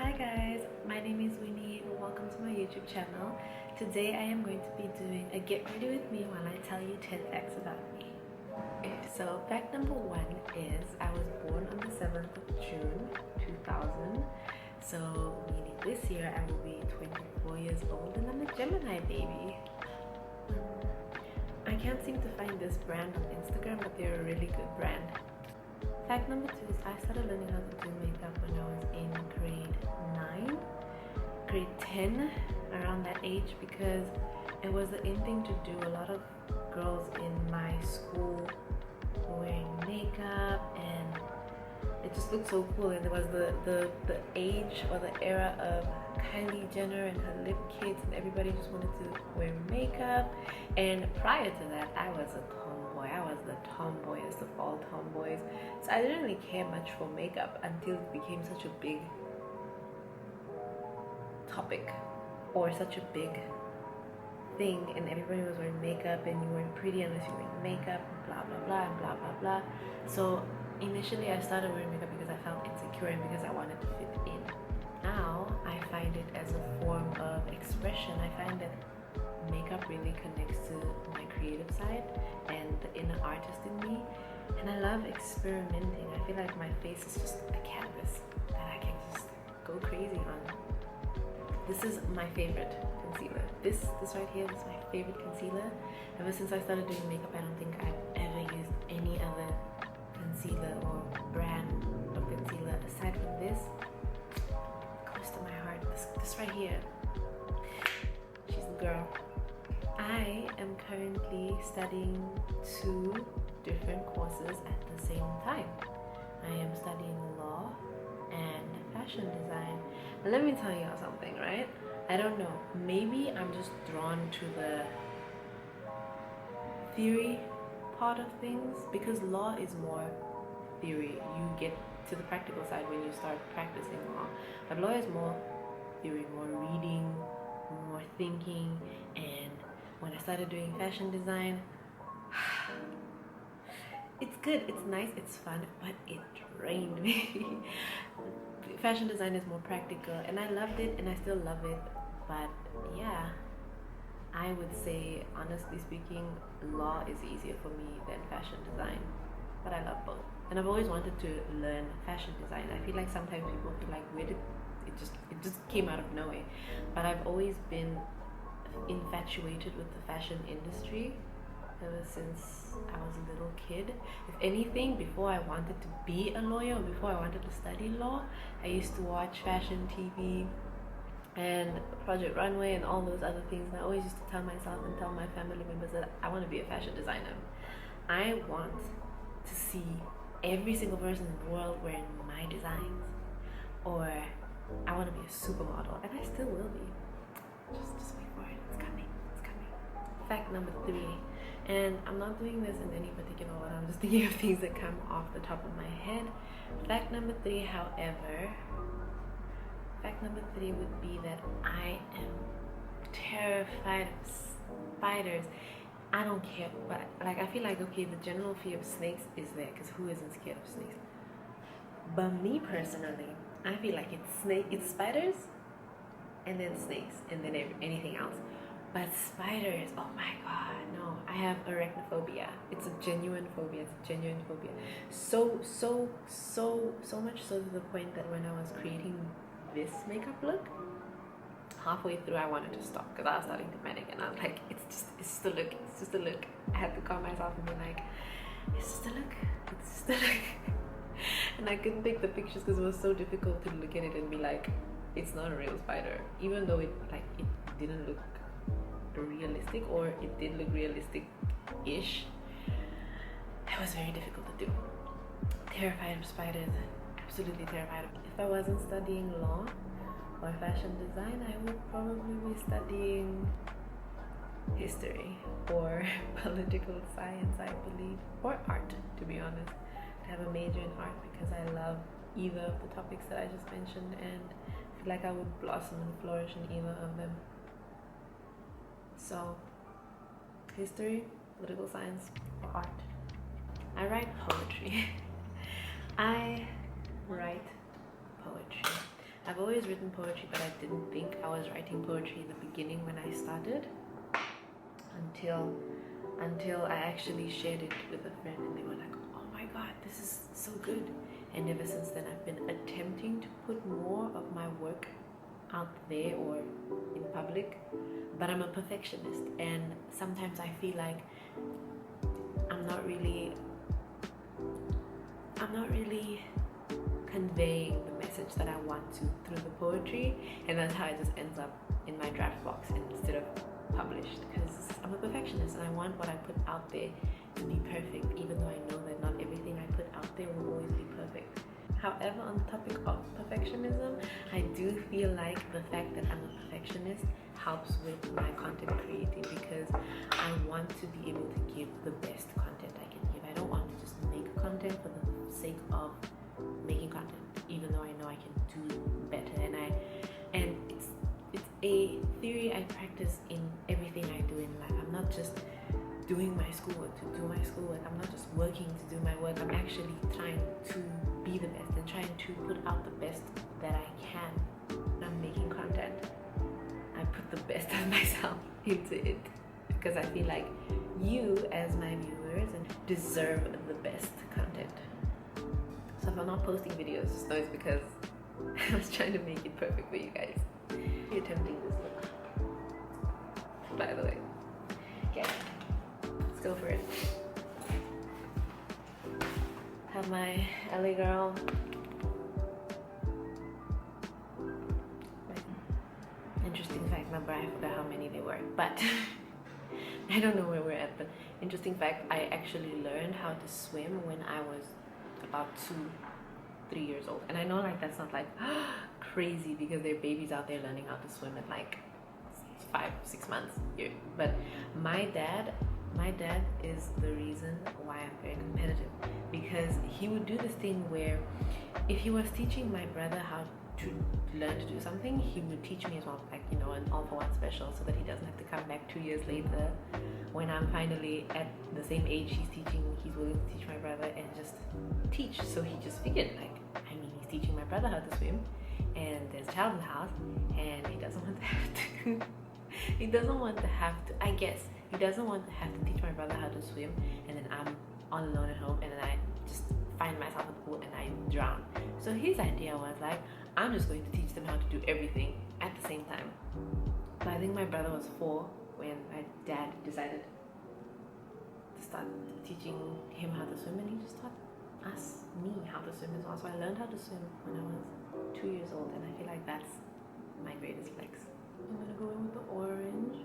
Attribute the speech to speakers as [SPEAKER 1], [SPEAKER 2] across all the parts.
[SPEAKER 1] Hi guys, my name is Winnie. Welcome to my YouTube channel. Today I am going to be doing a get ready with me while I tell you 10 facts about me. Okay, so fact number 1 is I was born on the 7th of June 2000. So meaning this year I will be 24 years old and I'm a Gemini baby. I can't seem to find this brand on Instagram, but they're a really good brand. Fact number 2 is I started learning how to do makeup when I was in grade 9, grade 10, around that age, because it was the in thing to do. A lot of girls in my school were wearing makeup and it just looked so cool, and there was the age or the era of Kylie Jenner and her lip kits, and everybody just wanted to wear makeup. And prior to that, I was a tomboy. I was the tomboyest of all tomboys, so I didn't really care much for makeup until it became such a big topic or such a big thing, and everybody was wearing makeup and you weren't pretty unless you were wearing makeup, and blah blah blah and blah blah blah. So initially I started wearing makeup because I felt insecure and because I wanted to fit in. Now I find it as a form of expression. I find that makeup really connects to my creative side and the inner artist in me, and I love experimenting. I feel like my face is just a canvas that I can just go crazy on. This is my favorite concealer. This right here is my favorite concealer. Ever since I started doing makeup, I don't think I've ever used any other concealer or brand of concealer aside from this. Close to my heart. This right here. She's the girl. I am currently studying 2 different courses at the same time. I am studying law and fashion design. And let me tell you something, right? I don't know, maybe I'm just drawn to the theory part of things, because law is more theory. You get to the practical side when you start practicing law, but law is more theory, more reading, more thinking. And when I started doing fashion design, it's good, it's nice, it's fun, but it drained me. Fashion design is more practical and I loved it and I still love it, but yeah, I would say, honestly speaking, law is easier for me than fashion design, but I love both. And I've always wanted to learn fashion design. I feel like sometimes people feel like, where did it just came out of nowhere, but I've always been infatuated with the fashion industry ever since I was a little kid. If anything, before I wanted to be a lawyer, or before I wanted to study law, I used to watch fashion TV and Project Runway and all those other things, and I always used to tell myself and tell my family members that I want to be a fashion designer. I want to see every single person in the world wearing my designs, or I want to be a supermodel, and I still will be. Just wait for it. It's coming. It's coming. Fact number 3, and I'm not doing this in any particular order. I'm just thinking of things that come off the top of my head. Fact number 3, however, would be that I am terrified of spiders. I don't care, but like I feel like, okay, the general fear of snakes is there, because who isn't scared of snakes? But me personally, I feel like it's spiders, and then snakes, and then anything else. But spiders, oh my god, no. I have arachnophobia. It's a genuine phobia. So much so to the point that when I was creating this makeup look, halfway through I wanted to stop because I was starting to panic, and I was like, it's just a look. I had to calm myself and be like, it's just a look. And I couldn't take the pictures because it was so difficult to look at it and be like, it's not a real spider, even though it didn't look realistic, or it did look realistic-ish. It was very difficult to do. Terrified of spiders, absolutely terrified. If I wasn't studying law or fashion design, I would probably be studying history or political science, I believe, or art, to be honest. I have a major in art because I love either of the topics that I just mentioned, and I feel like I would blossom and flourish in either of them. So, history, political science, or art. I write poetry. I write poetry. I've always written poetry, but I didn't think I was writing poetry in the beginning when I started, until I actually shared it with a friend, and they were like, oh my god, this is so good. And ever since then, I've been attempting to put more of my work out there or in public, but I'm a perfectionist, and sometimes I feel like I'm not really conveying the message that I want to through the poetry, and that's how it just ends up in my draft box instead of published, because I'm a perfectionist and I want what I put out there to be perfect, even though I know that not everything I put out there will always be perfect. However, on the topic of perfectionism, I do feel like the fact that I'm a perfectionist helps with my content creating, because I want to be able to give the best content I can give. I don't want to just make content for the sake of making content, even though I know I can do better. And it's a theory I practice in everything I do in life. I'm not just doing my schoolwork to do my schoolwork. I'm not just working to do my work. I'm actually trying to be the best and trying to put out the best that I can. When I'm making content, I put the best of myself into it, because I feel like you, as my viewers, deserve the best content. So if I'm not posting videos, just know it's because I was trying to make it perfect for you guys. You're attempting this look, by the way. Okay, let's go for it. Have my LA girl. Interesting fact, remember I forgot how many there were, but I don't know where we're at, but interesting fact, I actually learned how to swim when I was about 2-3 years old. And I know like that's not like crazy, because there are babies out there learning how to swim at like 5-6 months, but my dad is the reason why I'm very competitive, because he would do this thing where if he was teaching my brother how to learn to do something, he would teach me as well, like, you know, an all-for-one special, so that he doesn't have to come back 2 years later when I'm finally at the same age he's willing to teach my brother and just teach. So he just figured, like, I mean, he's teaching my brother how to swim, and there's a child in the house, and he doesn't want to have to he doesn't want to have to teach my brother how to swim, and then I'm all alone at home, and then I just find myself in the pool and I drown. So his idea was like, I'm just going to teach them how to do everything at the same time. So I think my brother was 4 when my dad decided to start teaching him how to swim, and he just taught me how to swim as well. So I learned how to swim when I was 2 years old, and I feel like that's my greatest flex. I'm gonna go in with the orange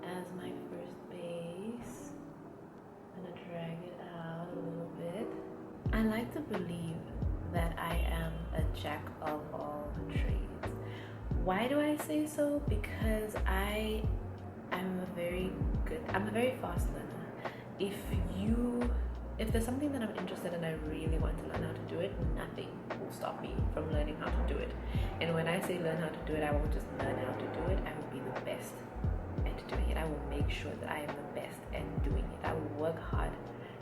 [SPEAKER 1] as my first base. I'm gonna drag it out a little bit. I like to believe that I am a jack of all trades. Why do I say so? Because I'm a very fast learner. If there's something that I'm interested in, I really want to learn how to do it, nothing will stop me from learning how to do it. And when I say learn how to do it, I won't just learn how to do it, I will be the best at doing it. I will make sure that I am the best at doing it. I will work hard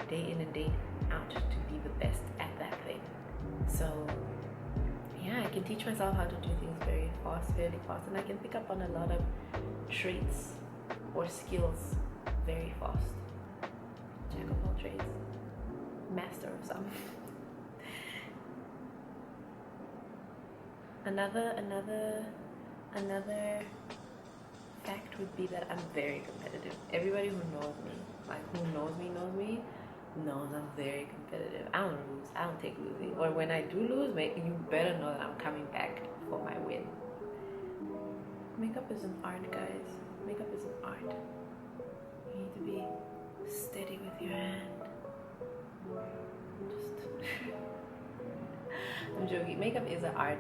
[SPEAKER 1] day in and day out to be the best at that thing. So yeah, I can teach myself how to do things fairly fast, and I can pick up on a lot of traits or skills very fast. Jack of all trades, master of some. Another fact would be that I'm very competitive. Everybody who knows me, knows I'm very competitive. I don't lose. I don't take losing. Or when I do lose, you better know that I'm coming back for my win. Makeup is an art, guys. Makeup is an art. You need to be steady with your hand. I'm joking. Makeup is an art,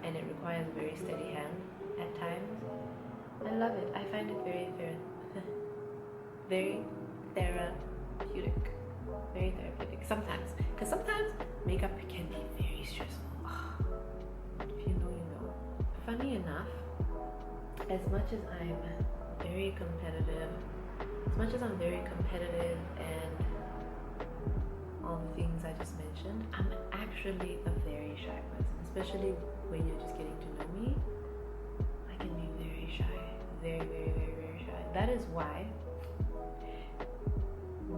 [SPEAKER 1] and it requires a very steady hand at times. I love it. I find it very therapeutic. Very therapeutic sometimes, because sometimes makeup can be very stressful. If you know, you know. Funny enough, as much as I'm very competitive and all the things I just mentioned, I'm actually a very shy person, especially when you're just getting to know me, I can be very shy, very, very, very, very shy. That is why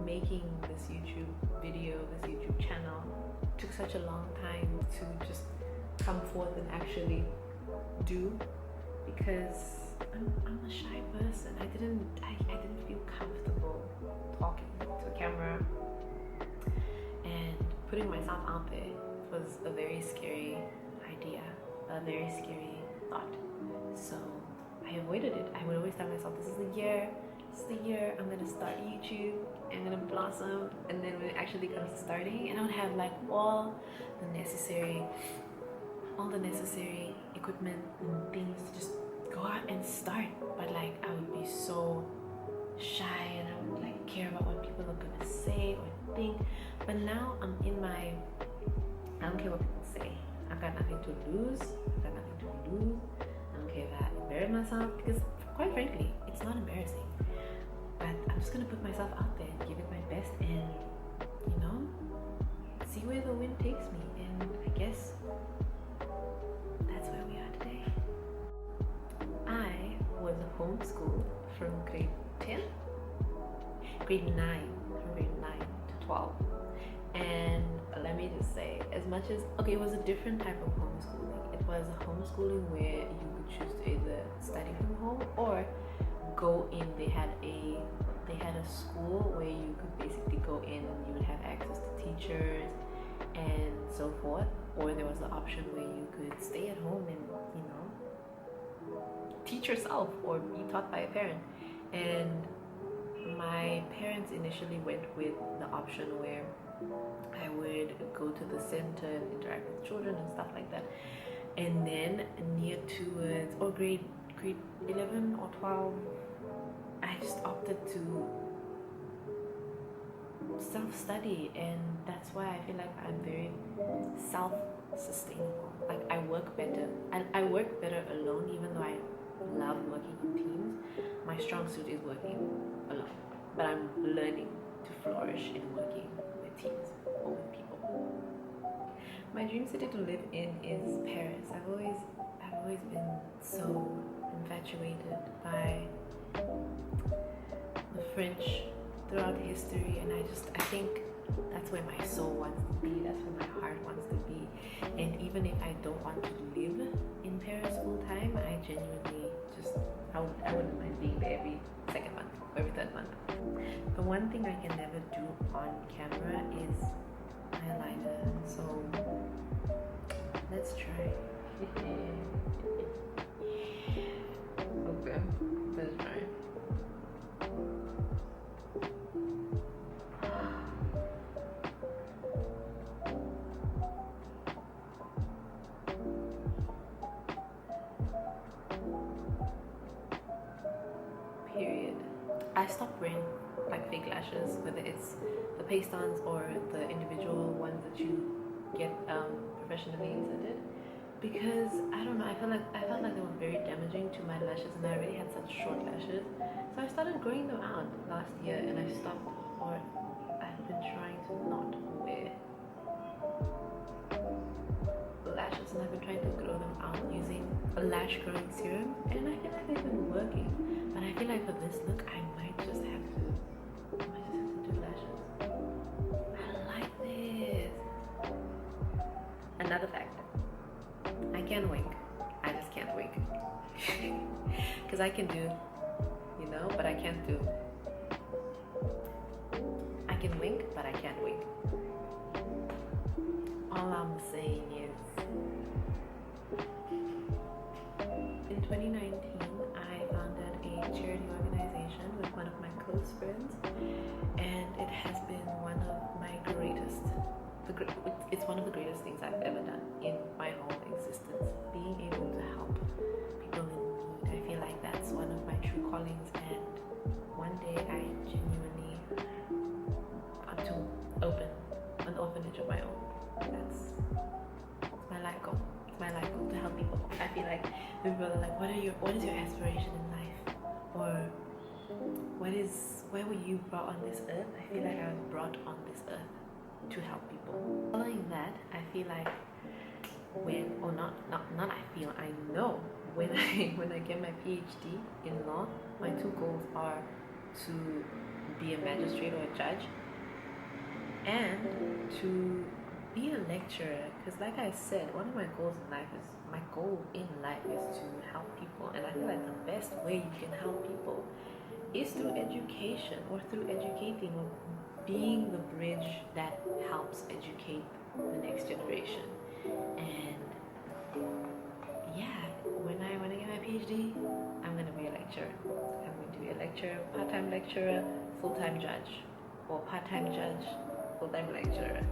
[SPEAKER 1] making this YouTube video, this YouTube channel, took such a long time to just come forth and actually do, because I'm a shy person. I didn't feel comfortable talking to a camera, and putting myself out there was a very scary idea, a very scary thought. So I avoided it. I would always tell myself, this is the year I'm gonna start YouTube, I'm gonna blossom. And then when it actually comes to starting, and I would have like all the necessary equipment and things to just go out and start. But like, I would be so shy, and I would like care about what people are gonna say or think. But now I'm in my, I don't care what people say. I've got nothing to lose. I don't care if I embarrass myself, because quite frankly, it's not embarrassing. But I'm just gonna put myself out there and give it my best, and see where the wind takes me. And I guess that's where we are today. I was homeschooled from grade 9 to 12. And let me just say, as much as, okay, it was a different type of homeschooling. It was a homeschooling where you could choose to either study from home or go in. They had a school where you could basically go in and you would have access to teachers and so forth, or there was the option where you could stay at home and teach yourself or be taught by a parent. And my parents initially went with the option where I would go to the center and interact with children and stuff like that. And then near towards, or grade 11 or 12, I just opted to self-study, and that's why I feel like I'm very self-sustainable. Like, I work better alone, even though I love working in teams. My strong suit is working alone, but I'm learning to flourish in working with teams or with people. My dream city to live in is Paris. I've always been so infatuated by the French throughout history, and I think that's where my soul wants to be, that's where my heart wants to be. And even if I don't want to live in Paris full time, I genuinely I wouldn't mind being there every second month or every third month. The one thing I can never do on camera is eyeliner, so let's try. Okay, let's try. Period. I stopped wearing like fake lashes, whether it's the paste-ons or the individual ones that you get professionally inserted, because I don't know, I felt like they were very damaging to my lashes, and I already had such short lashes. So I started growing them out last year, and I stopped, or I've been trying to not wear lashes, and I've been trying to grow them out using a lash growing serum, and I feel like they've been working. But I feel like for this look, I might just have to do lashes. I like this. Another factor, I can wink. I just can't wink. Because I can do, but I can't do. I can wink, but I can't wink. All I'm saying is, in 2019, I founded a charity organization with one of my close friends, and it has been one of my greatest, it's one of the greatest things I've ever done in my whole existence. Being able to help people in need, I feel like that's one of my true callings, and one day I genuinely want to open an orphanage of my own. That's my life goal. It's my life goal to help people. I feel like people are like, what is your aspiration in life? Or where were you brought on this earth? I feel like I was brought on this earth to help people. Following that, I feel like when, or not I feel, I know when I get my PhD in law, my two goals are to be a magistrate or a judge and to be a lecturer. Because like I said, one of my goals in life is to help people, and I feel like the best way you can help people is through education, or through educating, or being the bridge that helps educate the next generation. And yeah, when I get my PhD, I'm gonna be a lecturer. I'm going to be a lecturer, part-time lecturer, full-time judge, or part-time judge, full-time lecturer,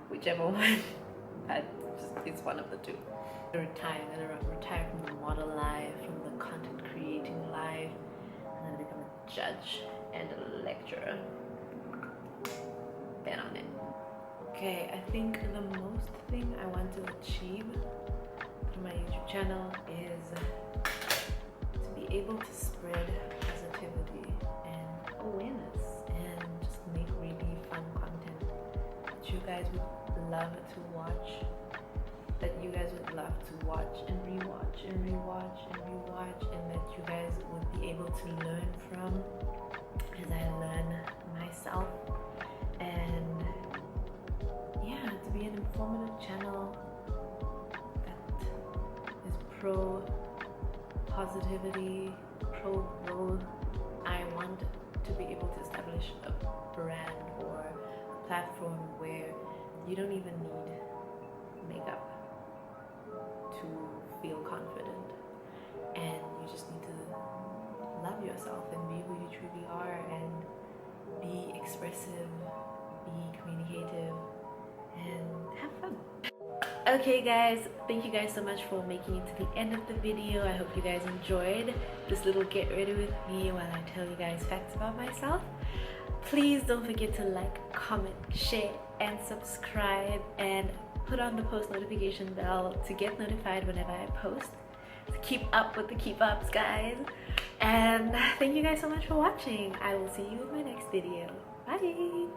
[SPEAKER 1] whichever one. But it's one of the two. I'm gonna retire from the model life, from the content creating life. I'm gonna become a judge and a lecturer. Bet on it. Okay, I think the most thing I want to achieve through my YouTube channel is to be able to spread positivity and awareness and just make really fun content that you guys would love to watch, and rewatch and rewatch and rewatch, and that you guys would be able to learn from as I learn myself. And yeah, to be an informative channel that is pro positivity, pro growth. I want to be able to establish a brand or a platform where you don't even need makeup to feel confident, and you just need to love yourself and be who you truly are, and be expressive, be communicative, and have fun. Okay guys, thank you guys so much for making it to the end of the video. I hope you guys enjoyed this little get ready with me while I tell you guys facts about myself. Please don't forget to like, comment, share, and subscribe, and put on the post notification bell to get notified whenever I post, to keep up with the keep ups, guys. And thank you guys so much for watching. I will see you in my next video. Bye.